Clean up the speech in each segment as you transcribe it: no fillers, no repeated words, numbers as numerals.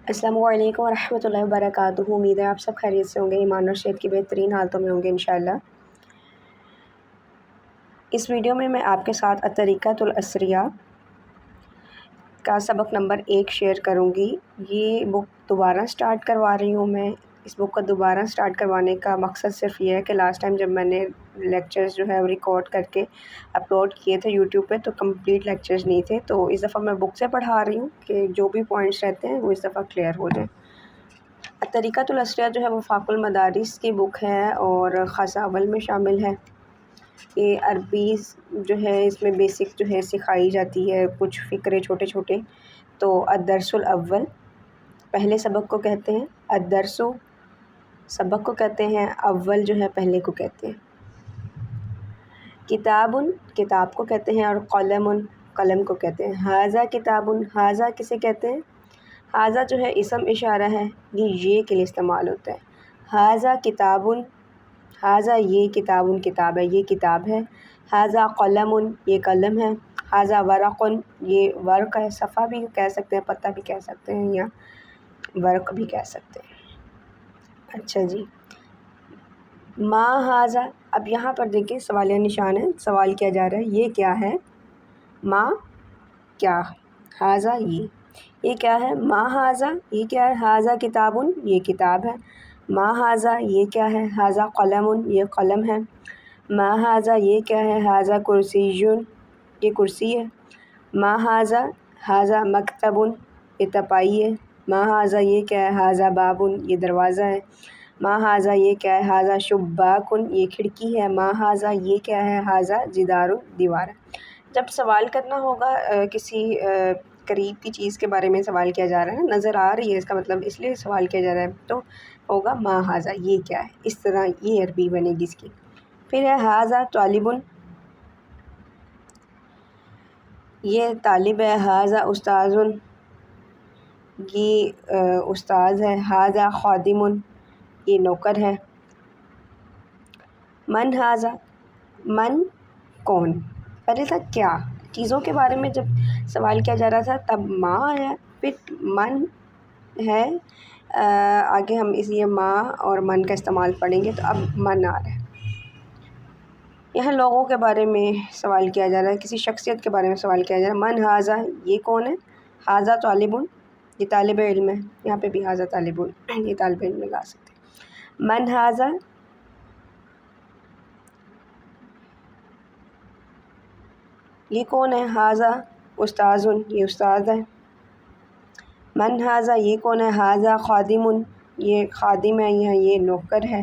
السلام علیکم ورحمۃ اللہ وبرکاتہ۔ امید ہے آپ سب خیریت سے ہوں گے، ایمان اور صحت کی بہترین حالتوں میں ہوں گے انشاءاللہ۔ اس ویڈیو میں آپ کے ساتھ الطریقۃ العصریہ کا سبق نمبر 1 شیئر کروں گی۔ یہ بک دوبارہ سٹارٹ کروا رہی ہوں میں۔ اس بک کو دوبارہ سٹارٹ کروانے کا مقصد صرف یہ ہے کہ لاسٹ ٹائم جب میں نے لیکچرز جو ہے ریکارڈ کر کے اپلوڈ کیے تھے یوٹیوب پہ تو کمپلیٹ لیکچرز نہیں تھے، تو اس دفعہ میں بک سے پڑھا رہی ہوں کہ جو بھی پوائنٹس رہتے ہیں وہ اس دفعہ کلیئر ہو جائیں۔ الطریقۃ العصریہ جو ہے وفاق المدارس کی بک ہے اور خاصہ اول میں شامل ہے۔ یہ عربی جو ہے اس میں بیسک جو ہے سکھائی جاتی ہے، کچھ فقرے چھوٹے چھوٹے۔ تو الدرس الاول پہلے سبق کو کہتے ہیں، الدرس سبق کو کہتے ہیں، اول جو ہے پہلے کو کہتے ہیں۔ کتاب کتاب کو کہتے ہیں اور قلم قلم کو کہتے ہیں۔ ھذا کتاب، ھذا کسے کہتے ہیں؟ ھذا جو ہے اسم اشارہ ہے، یہ کے لیے استعمال ہوتا ہے۔ ھذا کتاب، ھذا یہ کتاب کتاب ہے، یہ کتاب ہے۔ ھذا قلم، یہ قلم ہے۔ ھذا ورق، یہ ورق ہے، صفحہ بھی کہہ سکتے ہیں، پتہ بھی کہہ سکتے ہیں یا ورق بھی کہہ سکتے ہیں۔ اچھا جی، ما ھذا، اب یہاں پر دیکھیں سوالیہ نشان ہے، سوال کیا جا رہا ہے یہ کیا ہے؟ ما کیا، ھذا یہ کیا ہے؟ ما ھذا یہ کیا ہے؟ ھذا کتاب، یہ کتاب ہے۔ ما ھذا یہ کیا ہے؟ ھذا قلم، یہ قلم ہے۔ ما ھذا یہ کیا ہے؟ ھذا کرسی، یہ کرسی ہے۔ ما ھذا، ھذا مکتب، یہ تپائی ہے۔ ما ھذا یہ کیا ہے؟ ھذا باب، یہ دروازہ ہے۔ ما ھذا یہ کیا ہے؟ ھذا شباک، یہ کھڑکی ہے۔ ما ھذا یہ کیا ہے؟ ھذا جدار، دیوار ہے۔ جب سوال کرنا ہوگا کسی قریب کی چیز کے بارے میں سوال کیا جا رہا ہے، نظر آ رہی ہے اس کا مطلب، اس لیے سوال کیا جا رہا ہے، تو ہوگا ما ھذا یہ کیا ہے، اس طرح یہ عربی بنے گی اس کی۔ پھر ہے ھذا طالب، یہ طالب ہے۔ ھذا استاذ، یہ استاذ ہے۔ ھذا خادم، یہ نوکر ہے۔ من ھذا، من کون، پہلے تھا کیا، چیزوں کے بارے میں جب سوال کیا جا رہا تھا تب ما ہے، پھر من ہے، آگے ہم اس لیے ما اور من کا استعمال پڑھیں گے، تو اب من آ رہا ہے۔ یہاں لوگوں کے بارے میں سوال کیا جا رہا ہے، کسی شخصیت کے بارے میں سوال کیا جا رہا ہے۔ من ھذا، یہ کون ہے؟ ھذا طالب، یہ طالب علم ہے۔ یہاں پہ بھی ھذا طالب، یہ طالب علم لگا سکتے ہیں۔ من ھذا، یہ کون ہے؟ ھذا استاذ، یہ استاد ہے۔ من ھذا، یہ کون ہے؟ ھذا خادم، یہ خادم ہے یا یہ نوکر ہے۔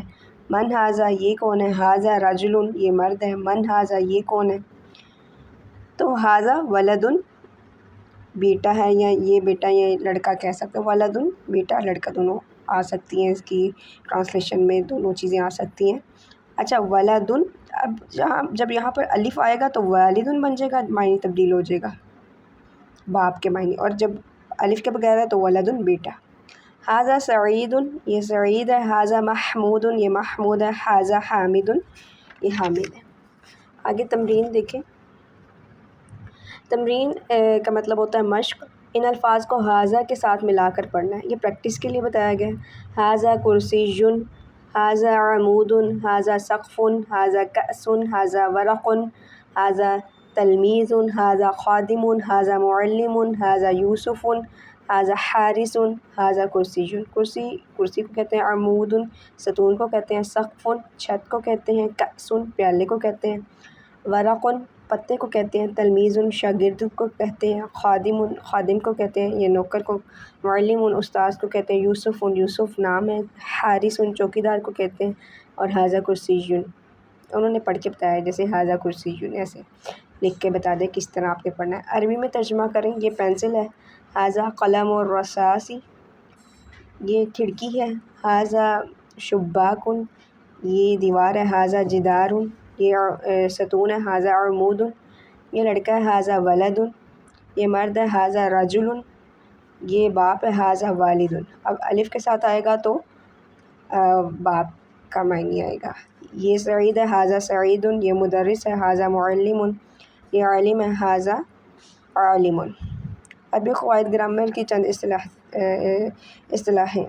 من ھذا، یہ کون ہے؟ ھذا رجل، یہ مرد ہے۔ من ھذا، یہ کون ہے؟ تو ھذا ولد، بیٹا ہے یا یہ بیٹا یا لڑکا کہہ سکتے ہیں۔ ولد بیٹا لڑکا دونوں آ سکتی ہیں، اس کی ٹرانسلیشن میں دونوں چیزیں آ سکتی ہیں۔ اچھا ولد، اب جب یہاں پر الف آئے گا تو والد بن جائے گا، معنی تبدیل ہو جائے گا باپ کے معنی، اور جب الف کے بغیر ہے تو ولد بیٹا۔ ھذا سعید، یہ سعید ہے۔ ھذا محمود، یہ محمود ہے۔ ھذا حامد، یہ حامد ہے۔ آگے تمرین دیکھیں۔ تمرین کا مطلب ہوتا ہے مشق۔ ان الفاظ کو ھذا کے ساتھ ملا کر پڑھنا ہے، یہ پریکٹس کے لیے بتایا گیا ہے۔ ھذا کرسی، ھذا عمود، ھذا سقف، ھذا کأس، ھذا ورق، ھذا تلمیذ، ھذا خادم، ھذا معلم، ھذا یوسف، ھذا حارس، ھذا کرسی۔ کرسی کو کہتے ہیں عمود، ستون کو کہتے ہیں سقف، چھت کو کہتے ہیں کأس، پیالے کو کہتے ہیں ورق، پتے کو کہتے ہیں تلمیذ، شاگرد کو کہتے ہیں خادم کو کہتے ہیں یہ نوکر کو، معلم استاذ کو کہتے ہیں یوسف نام ہے، حارس چوکیدار کو کہتے ہیں، اور ھذا کرسی انہوں نے پڑھ کے بتایا جیسے ھذا کرسی، ایسے لکھ کے بتا دیں کس طرح آپ نے پڑھنا ہے۔ عربی میں ترجمہ کریں، یہ پینسل ہے۔ ھذا قلم الرصاص، یہ کھڑکی ہے۔ ھذا شباک، یہ دیوار ہے۔ ھذا جدار، یہ ستون ہے۔ ھذا عمود، یہ لڑکا ہے۔ ھذا ولد، یہ مرد ہے۔ ھذا رجل، یہ باپ ہے۔ ھذا والد، اب الف کے ساتھ آئے گا تو باپ کا معنی آئے گا۔ یہ سعید ہے۔ ھذا سعید، یہ مدرس ہے۔ ھذا معلم، یہ عالم ہے۔ ھذا عالم۔ عربی قواعد گرامر کی چند اصطلاحات اصطلاح ہیں۔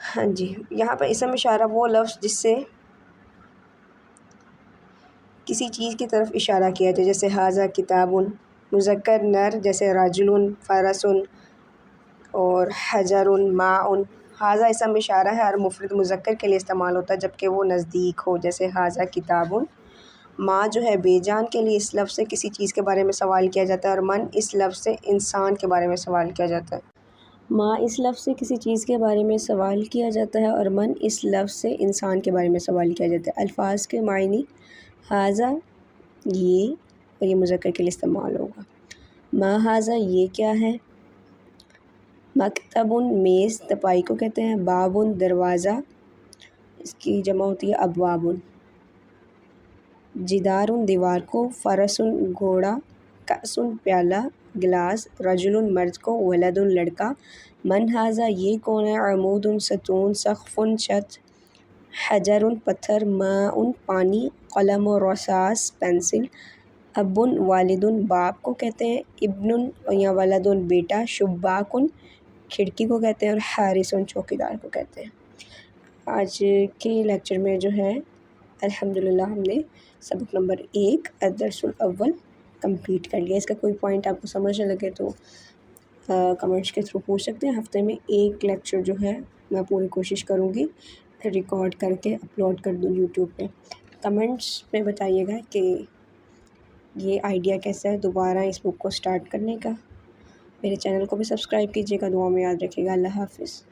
ہاں جی، یہاں پر اسم اشارہ وہ لفظ جس سے کسی چیز کی طرف اشارہ کیا جائے، جیسے ھذا کتاب، مذکر نر جیسے رجل، فرس اور حجر، ماء۔ ھذا اسم اشارہ ہے اور مفرد مذکر کے لیے استعمال ہوتا ہے جبکہ وہ نزدیک ہو، جیسے ھذا کتاب۔ ماء جو ہے بے جان کے لیے اس لفظ سے کسی چیز کے بارے میں سوال کیا جاتا ہے، اور من اس لفظ سے انسان کے بارے میں سوال کیا جاتا ہے۔ ماء اس لفظ سے کسی چیز کے بارے میں سوال کیا جاتا ہے اور من اس لفظ سے انسان کے بارے میں سوال کیا جاتا ہے۔ الفاظ کے معنی، ھذا یہ، اور یہ مذکر کے لیے استعمال ہوگا۔ ما ھذا یہ کیا ہے؟ مکتب میز، تپائی کو کہتے ہیں۔ باب دروازہ، اس کی جمع ہوتی ہے ابواب۔ جدار دیوار کو۔ فرس گھوڑا۔ کأس پیالہ، گلاس۔ رجل مرد کو۔ ولد لڑکا۔ من ھذا یہ کون ہے؟ عمود ستون۔ سقف چھت۔ حجر پتھر۔ ماء پانی۔ قلم رصاص پینسل۔ اب والد، باپ کو کہتے ہیں۔ ابن یا ولد بیٹا۔ شباک کھڑکی کو کہتے ہیں، اور حارس چوکیدار کو کہتے ہیں۔ آج کے لیکچر میں جو ہے الحمدللہ ہم نے سبق نمبر 1 الدرس الاول کمپلیٹ کر لیا۔ اس کا کوئی پوائنٹ آپ کو سمجھ نہ لگے تو کمنٹس کے تھرو پوچھ سکتے ہیں۔ ہفتے میں ایک لیکچر جو ہے میں پوری کوشش کروں گی ریکارڈ کر کے اپلوڈ کر دوں یوٹیوب پہ۔ کمنٹس میں بتائیے گا کہ یہ آئیڈیا کیسا ہے دوبارہ اس بک کو سٹارٹ کرنے کا۔ میرے چینل کو بھی سبسکرائب کیجیے گا، دعا میں یاد رکھیے گا۔ اللہ حافظ۔